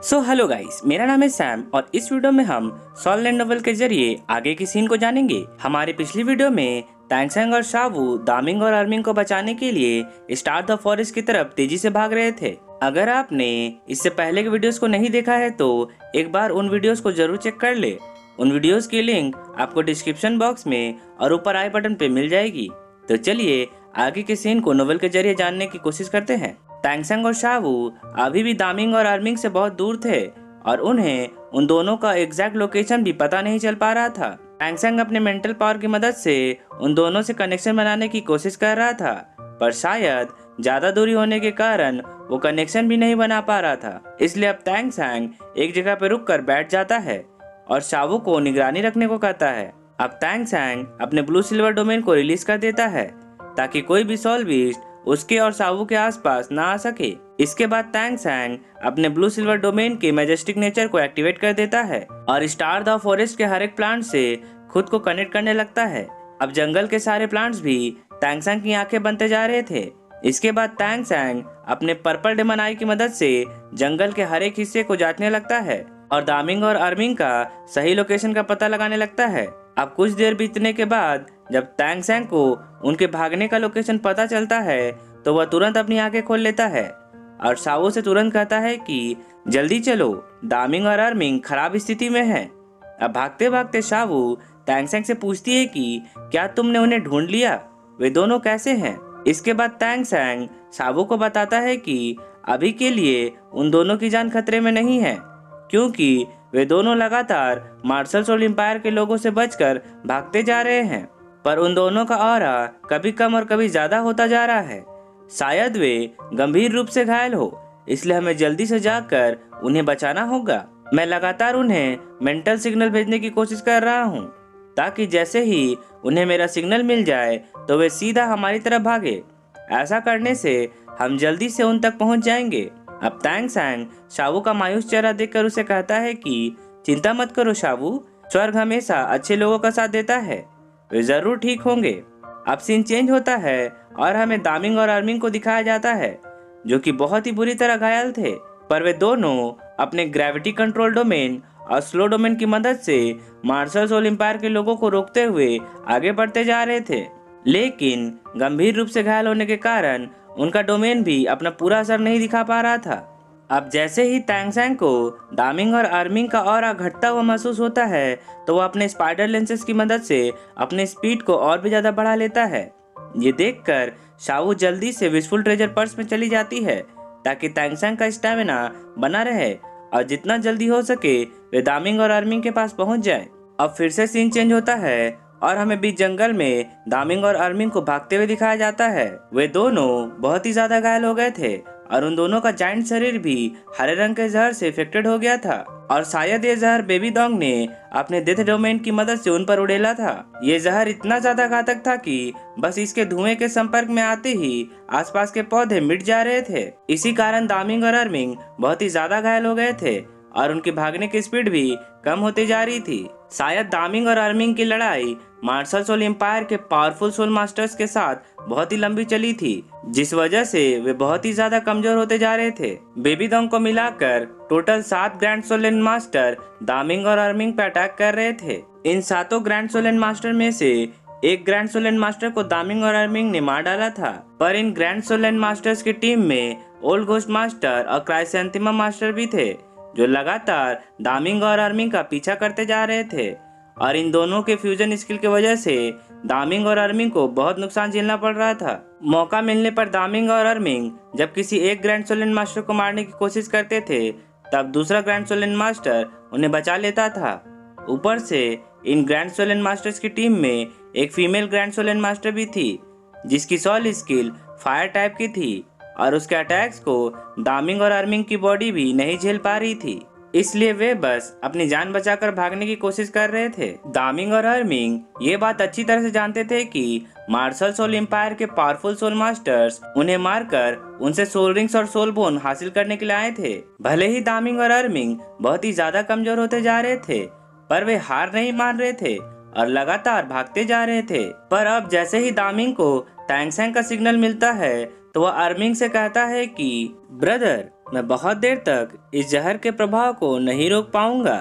Hello guys, मेरा नाम है सैम और इस वीडियो में हम सोल लैंड नोवेल के जरिए आगे की सीन को जानेंगे। हमारी पिछली वीडियो में तांगसेंग और शावू दामिंग और अर्मिंग को बचाने के लिए स्टार द फॉरेस्ट की तरफ तेजी से भाग रहे थे। अगर आपने इससे पहले के वीडियोस को नहीं देखा है तो एक बार उन वीडियोस को जरूर चेक कर ले। उन वीडियोस की लिंक आपको डिस्क्रिप्शन बॉक्स में और ऊपर आई बटन पे मिल जाएगी। तो चलिए आगे के सीन को नोवेल के जरिए जानने की कोशिश करते हैं। तांगसेंग और शावू अभी भी दामिंग और अर्मिंग से बहुत दूर थे और उन्हें उन दोनों का एग्जैक्ट लोकेशन भी पता नहीं चल पा रहा था। तांगसेंग अपने मेंटल पावर की मदद से उन दोनों से कनेक्शन बनाने की कोशिश कर रहा था, पर शायद ज्यादा दूरी होने के कारण वो कनेक्शन भी नहीं बना पा रहा था। इसलिए अब तांगसेंग एक जगह पर रुक कर बैठ जाता है और शावू को निगरानी रखने को कहता है। अब तांगसेंग अपने ब्लू सिल्वर डोमेन को रिलीज कर देता है ताकि कोई भी सोल बीस्ट उसके और शावू के आसपास ना आ सके। इसके बाद तांगसेंग अपने ब्लू सिल्वर डोमेन के मैजेस्टिक नेचर को एक्टिवेट कर देता है और स्टार द फॉरेस्ट के हर एक प्लांट से खुद को कनेक्ट करने लगता है। अब जंगल के सारे प्लांट्स भी तांगसेंग की आंखें बनते जा रहे थे। इसके बाद तांगसेंग अपने पर्पल डेमन आई की मदद से जंगल के हर एक हिस्से को जांचने लगता है और दामिंग और अर्मिंग का सही लोकेशन का पता लगाने लगता है। अब कुछ देर बीतने के बाद जब तांगसेंग को उनके भागने का लोकेशन पता चलता है तो वह तुरंत अपनी आंखें खोल लेता है और शावू से तुरंत कहता है कि जल्दी चलो, दामिंग और अर्मिंग खराब स्थिति में हैं। अब भागते भागते शावू तांगसेंग से पूछती है कि क्या तुमने उन्हें ढूंढ लिया, वे दोनों कैसे हैं। इसके बाद तांगसेंग शावू को बताता है कि अभी के लिए उन दोनों की जान खतरे में नहीं है क्योंकि वे दोनों लगातार मार्शल सोल एम्पायर के लोगों से बचकर भागते जा रहे हैं, पर उन दोनों का ऑरा कभी कम और कभी ज्यादा होता जा रहा है। शायद वे गंभीर रूप से घायल हो, इसलिए हमें जल्दी से जाकर उन्हें बचाना होगा। मैं लगातार उन्हें मेंटल सिग्नल भेजने की कोशिश कर रहा हूँ ताकि जैसे ही उन्हें मेरा सिग्नल मिल जाए तो वे सीधा हमारी तरफ भागे। ऐसा करने से हम जल्दी से उन तक पहुँच जाएंगे। अब तांगसेंग शावू का मायूस चेहरा देखकर उसे कहता है कि चिंता मत करो शावू, स्वर्ग हमेशा अच्छे लोगों का साथ देता है, वे जरूर ठीक होंगे। अब सीन चेंज होता है और हमें दामिंग और अर्मिंग को दिखाया जाता है जो कि बहुत ही बुरी तरह घायल थे, पर वे दोनों अपने ग्रेविटी कंट्रोल डोमेन और स्लो डोमेन की मदद से मार्शल सोल एम्पायर के लोगों को रोकते हुए आगे बढ़ते जा रहे थे। लेकिन गंभीर रूप से घायल होने के कारण उनका डोमेन भी अपना पूरा असर नहीं दिखा पा रहा था। अब जैसे ही तांगसेंग को दामिंग और अर्मिंग का ऑरा घटता हुआ महसूस होता है तो वो अपने स्पाइडर लेंसेज की मदद से अपने स्पीड को और भी ज्यादा बढ़ा लेता है। ये देखकर शावू जल्दी से विशफुल ट्रेजर पर्स में चली जाती है ताकि तांगसेंग का स्टैमिना बना रहे और जितना जल्दी हो सके वे दामिंग और अर्मिंग के पास पहुंच जाए। अब फिर से सीन चेंज होता है और हमें बीच जंगल में दामिंग और अर्मिंग को भागते हुए दिखाया जाता है। वे दोनों बहुत ही ज्यादा घायल हो गए थे और उन दोनों का जाइंट शरीर भी हरे रंग के जहर से इफेक्टेड हो गया था और शायद ये जहर बेबी डॉग ने अपने डेथ डोमेन की मदद से उन पर उड़ेला था। ये जहर इतना ज्यादा घातक था कि बस इसके धुएं के संपर्क में आते ही आसपास के पौधे मिट जा रहे थे। इसी कारण दामिंग और अर्मिंग बहुत ही ज्यादा घायल हो गए थे और उनकी भागने की स्पीड भी कम होती जा रही थी। शायद दामिंग और अर्मिंग की लड़ाई मार्शल सोल एम्पायर के पावरफुल सोल मास्टर्स के साथ बहुत ही लंबी चली थी, जिस वजह से वे बहुत ही ज्यादा कमजोर होते जा रहे थे। बेबी डॉग को मिलाकर total 7 grand soul land master दामिंग और अर्मिंग पे अटैक कर रहे थे। इन 7 ग्रैंड सोल लैंड मास्टर में से एक ग्रैंड सोल लैंड मास्टर को दामिंग और अर्मिंग ने मार डाला था, पर इन ग्रैंड सोल लैंड मास्टर्स की टीम में ओल्ड घोस्ट मास्टर और क्राइसेंथिमा मास्टर भी थे जो लगातार दामिंग और अर्मिंग का पीछा करते जा रहे थे और इन दोनों के फ्यूजन स्किल की वजह से दामिंग और अर्मिंग को बहुत नुकसान झेलना पड़ रहा था। मौका मिलने पर दामिंग और अर्मिंग जब किसी एक ग्रैंड सोल लैंड मास्टर को मारने की कोशिश करते थे तब दूसरा ग्रैंड सोल लैंड मास्टर उन्हें बचा लेता था। ऊपर से इन ग्रैंड सोल लैंड मास्टर्स की टीम में एक female grand soul land master भी थी जिसकी सोल स्किल फायर टाइप की थी और उसके अटैक्स को दामिंग और अर्मिंग की बॉडी भी नहीं झेल पा रही थी, इसलिए वे बस अपनी जान बचाकर भागने की कोशिश कर रहे थे। दामिंग और अर्मिंग ये बात अच्छी तरह से जानते थे कि मार्शल सोल एम्पायर के पावरफुल सोल मास्टर्स उन्हें मारकर उनसे सोल रिंग्स और सोल बोन हासिल करने के लिए आए थे। भले ही दामिंग और अर्मिंग बहुत ही ज्यादा कमजोर होते जा रहे थे, पर वे हार नहीं मान रहे थे और लगातार भागते जा रहे थे। पर अब जैसे ही दामिंग को तांगसेंग का सिग्नल मिलता है तो वह अर्मिंग से कहता है कि ब्रदर, मैं बहुत देर तक इस जहर के प्रभाव को नहीं रोक पाऊंगा,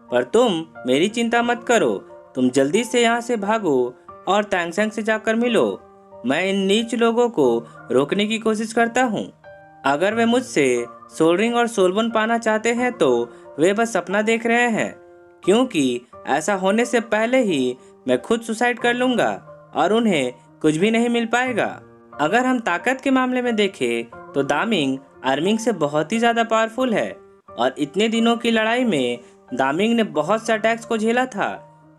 पर तुम मेरी चिंता मत करो। तुम जल्दी से यहाँ से भागो और तैंगसेंग से जाकर मिलो। मैं इन नीच लोगों को रोकने की कोशिश करता हूँ। अगर वे मुझसे सोल रिंग और सोलबोन पाना चाहते हैं तो वे बस सपना देख रहे हैं, क्योंकि ऐसा होने से पहले ही मैं खुद सुसाइड कर लूंगा और उन्हें कुछ भी नहीं मिल पाएगा। अगर हम ताकत के मामले में देखें तो दामिंग आर्मिंग से बहुत ही ज्यादा पावरफुल है, और इतने दिनों की लड़ाई में दामिंग ने बहुत से अटैक्स को झेला था,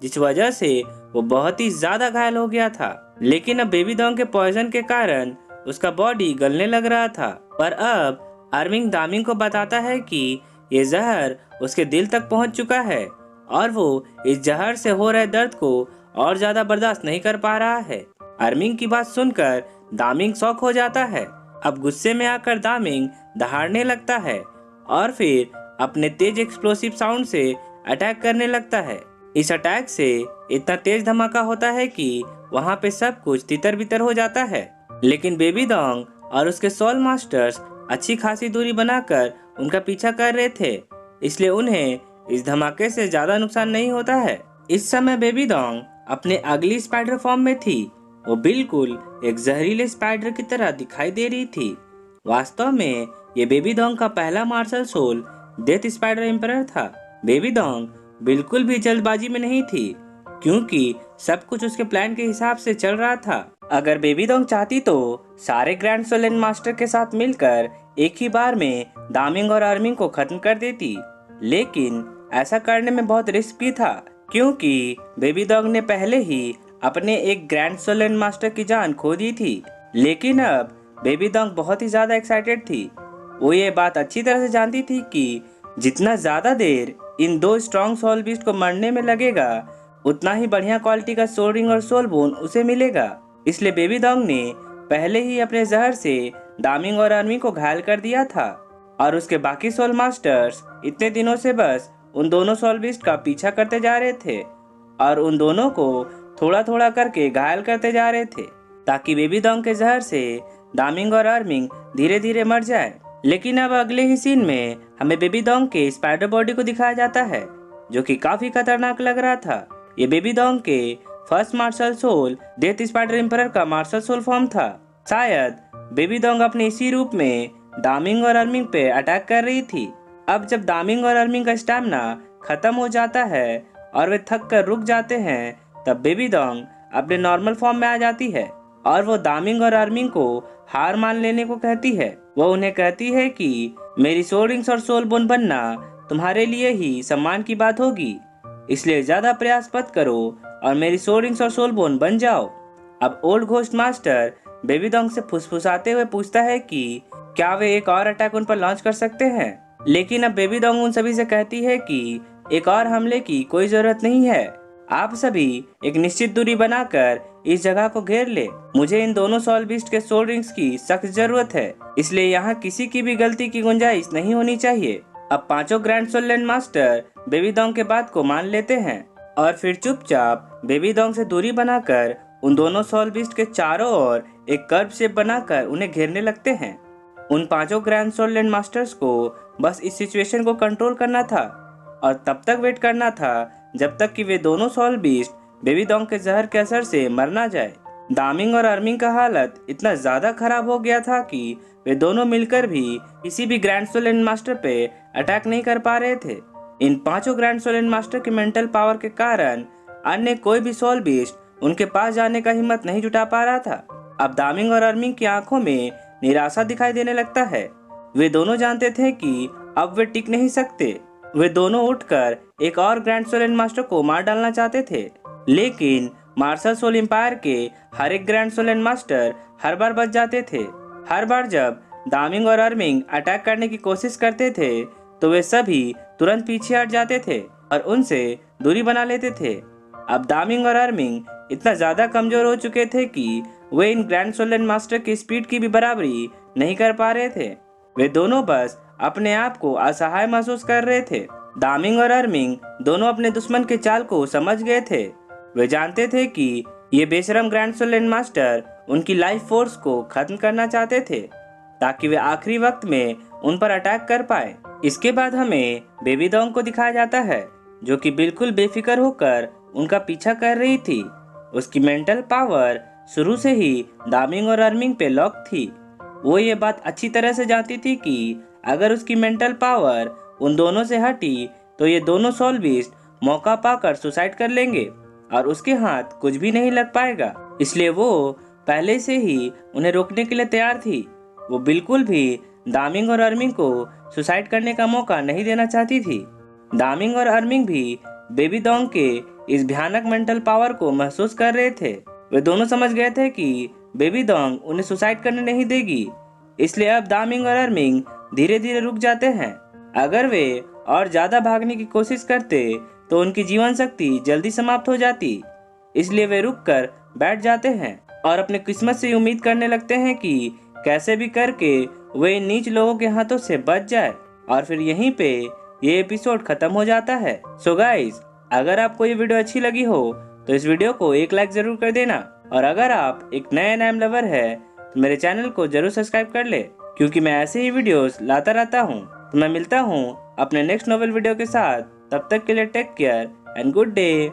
जिस वजह से वो बहुत ही ज्यादा घायल हो गया था। लेकिन अब बेबी डॉग के पॉइजन के कारण उसका बॉडी गलने लग रहा था। पर अब आर्मिंग दामिंग को बताता है कि ये जहर उसके दिल तक पहुंच चुका है और वो इस जहर से हो रहे दर्द को और ज्यादा बर्दाश्त नहीं कर पा रहा है। आर्मिंग की बात सुनकर दामिंग शॉक हो जाता है। अब गुस्से में आकर दामिंग दहाड़ने लगता है और फिर अपने तेज एक्सप्लोसिव साउंड से अटैक करने लगता है। इस अटैक से इतना तेज धमाका होता है कि वहाँ पे सब कुछ तितर बितर हो जाता है। लेकिन बेबी डॉग और उसके सोल मास्टर्स अच्छी खासी दूरी बनाकर उनका पीछा कर रहे थे, इसलिए उन्हें इस धमाके से ज्यादा नुकसान नहीं होता है। इस समय बेबी डॉग अपने अगली स्पाइडर फॉर्म में थी। वो बिल्कुल एक जहरीले स्पाइडर की तरह दिखाई दे रही थी। वास्तव में ये बेबी डॉग का पहला marshal soul death spider emperor था। बेबी डॉग बिल्कुल भी जल्दबाजी में नहीं थी, क्योंकि सब कुछ उसके प्लान के हिसाब से चल रहा था। अगर बेबी डॉग चाहती तो सारे ग्रैंड सोलन मास्टर के साथ मिलकर एक ही बार में दामिंग और आर्मिंग को खत्म कर देती, लेकिन ऐसा करने में बहुत रिस्क भी था, क्योंकि बेबी डॉग ने पहले ही अपने एक ग्रैंड सोलन मास्टर की जान खो दी थी। लेकिन अब बेबी डॉग बहुत ही ज्यादा एक्साइटेड थी। वो ये बात अच्छी तरह से जानती थी कि जितना ज्यादा देर इन दो स्ट्रॉन्ग सोल बीस्ट को मरने में लगेगा, उतना ही बढ़िया क्वालिटी का सोल रिंग और सोल बोन उसे मिलेगा। इसलिए बेबी डॉग ने पहले ही अपने जहर से दामिंग और आर्मी को घायल कर दिया था, और उसके बाकी सोल मास्टर्स इतने दिनों से बस उन दोनों सोल बीस्ट का पीछा करते जा रहे थे और उन दोनों को थोड़ा थोड़ा करके घायल करते जा रहे थे, ताकि बेबी डॉग के जहर से दामिंग और आर्मिंग धीरे धीरे मर जाए। लेकिन अब अगले ही सीन में हमें बेबी डॉग के स्पाइडर बॉडी को दिखाया जाता है, जो कि काफी खतरनाक लग रहा था। ये बेबी डॉग के first marshal soul death spider emperor का मार्शल सोल फॉर्म था। शायद बेबी डॉग अपने इसी रूप में दामिंग और आर्मिंग पे अटैक कर रही थी। अब जब दामिंग और आर्मिंग का स्टैमिना खत्म हो जाता है और वे थक कर रुक जाते हैं, तब बेबी डॉग अपने नॉर्मल फॉर्म में आ जाती है और वो दामिंग और आर्मिंग को हार मान लेने को कहती है। वो उन्हें कहती है कि मेरी सोल रिंग्स और सोल बोन बनना तुम्हारे लिए ही सम्मान की बात होगी, इसलिए ज्यादा प्रयास मत करो और मेरी सोल रिंग्स और सोल बोन बन जाओ। अब old ghost master baby dog से फुसफुसाते हुए पूछता है कि क्या वे एक और अटैक उन पर लॉन्च कर सकते हैं। लेकिन अब बेबी डॉग उन सभी से कहती है कि एक और हमले की कोई जरूरत नहीं है। आप सभी एक निश्चित दूरी बनाकर इस जगह को घेर ले। मुझे इन दोनों सोल बीस्ट के सोल रिंग्स की सख्त जरूरत है, इसलिए यहाँ किसी की भी गलती की गुंजाइश नहीं होनी चाहिए। अब पांचों grand soul land master baby dog के बात को मान लेते हैं और फिर चुपचाप बेबी डॉग से दूरी बनाकर उन दोनों सोल बीस्ट के चारों ओर एक कर्व शेप बनाकर उन्हें घेरने लगते हैं। उन पांचों ग्रैंड सोल लैंड मास्टर्स को बस इस सिचुएशन को कंट्रोल करना था और तब तक वेट करना था जब तक कि वे दोनों सोल बीस्ट बेबी डॉग के जहर के असर से मर ना जाए। दामिंग और आर्मिंग का हालत इतना ज्यादा खराब हो गया था कि वे दोनों मिलकर भी किसी भी ग्रैंड सोल लैंड मास्टर पे अटैक नहीं कर पा रहे थे। इन पांचों ग्रैंड सोल लैंड मास्टर के मेंटल पावर के कारण अन्य कोई भी सोल बीस्ट उनके पास जाने का हिम्मत नहीं जुटा पा रहा था। अब दामिंग और आर्मिंग की आंखों में निराशा दिखाई देने लगता है। वे दोनों जानते थे कि अब वे टिक नहीं सकते। वे दोनों उठकर एक और ग्रैंड सोल लैंड मास्टर को मार डालना चाहते थे, लेकिन मार्शल सोल एम्पायर के हर एक ग्रैंड सोल लैंड मास्टर हर बार बच जाते थे। हर बार जब दामिंग और आर्मिंग अटैक करने की कोशिश करते थे तो वे सभी तुरंत पीछे हट जाते थे और उनसे दूरी बना लेते थे। अब दामिंग और आर्मिंग इतना ज्यादा कमजोर हो चुके थे कि वे इन ग्रैंड सोल लैंड मास्टर की स्पीड की भी बराबरी नहीं कर पा रहे थे। वे दोनों बस अपने आप को असहाय महसूस कर रहे थे। दामिंग और आर्मिंग दोनों अपने दुश्मन के चाल को समझ गए थे। वे जानते थे कि ये बेशरम ग्रैंड सोल लैंड मास्टर उनकी लाइफ फोर्स को खत्म करना चाहते थे, ताकि वे आखिरी वक्त में उन पर अटैक कर पाए। इसके बाद हमें बेबी डॉग को दिखाया जाता है जो कि बिल्कुल बेफिक्र होकर उनका पीछा कर रही थी। उसकी मेंटल पावर शुरू से ही दामिंग और अर्मिंग पे लॉक थी। वो ये बात अच्छी तरह से जानती थी कि अगर उसकी मेंटल पावर उन दोनों से हटी तो ये दोनों सोल बीस्ट मौका पाकर सुसाइड कर लेंगे और उसके हाथ कुछ भी नहीं लग पाएगा। इसलिए वो पहले से ही उन्हें रोकने के लिए तैयार थी। वो बिल्कुल भी दामिंग और अर्मिंग को सुसाइड करने का मौका नहीं देना चाहती थी। दामिंग और अर्मिंग भी बेबी डॉग के इस भयानक मेंटल पावर को महसूस कर रहे थे। वे दोनों समझ गए थे कि बेबी डॉग उन्हें सुसाइड करने नहीं देगी। इसलिए अब दामिंग और अर्मिंग धीरे धीरे रुक जाते हैं। अगर वे और ज्यादा भागने की कोशिश करते तो उनकी जीवन शक्ति जल्दी समाप्त हो जाती। इसलिए वे रुक कर बैठ जाते हैं और अपने किस्मत से उम्मीद करने लगते हैं कि कैसे भी करके वे इन नीच लोगों के हाथों से बच जाए। और फिर यहीं पे ये एपिसोड खत्म हो जाता है। सो गाइस, अगर आपको ये वीडियो अच्छी लगी हो तो इस वीडियो को एक लाइक जरूर कर देना। और अगर आप एक नए एनिमे लवर है तो मेरे चैनल को जरूर सब्सक्राइब कर ले, क्योंकि मैं ऐसे ही वीडियोस लाता रहता हूँ। तो मैं मिलता हूँ अपने नेक्स्ट नोवेल वीडियो के साथ। तब तक के लिए take care and good day.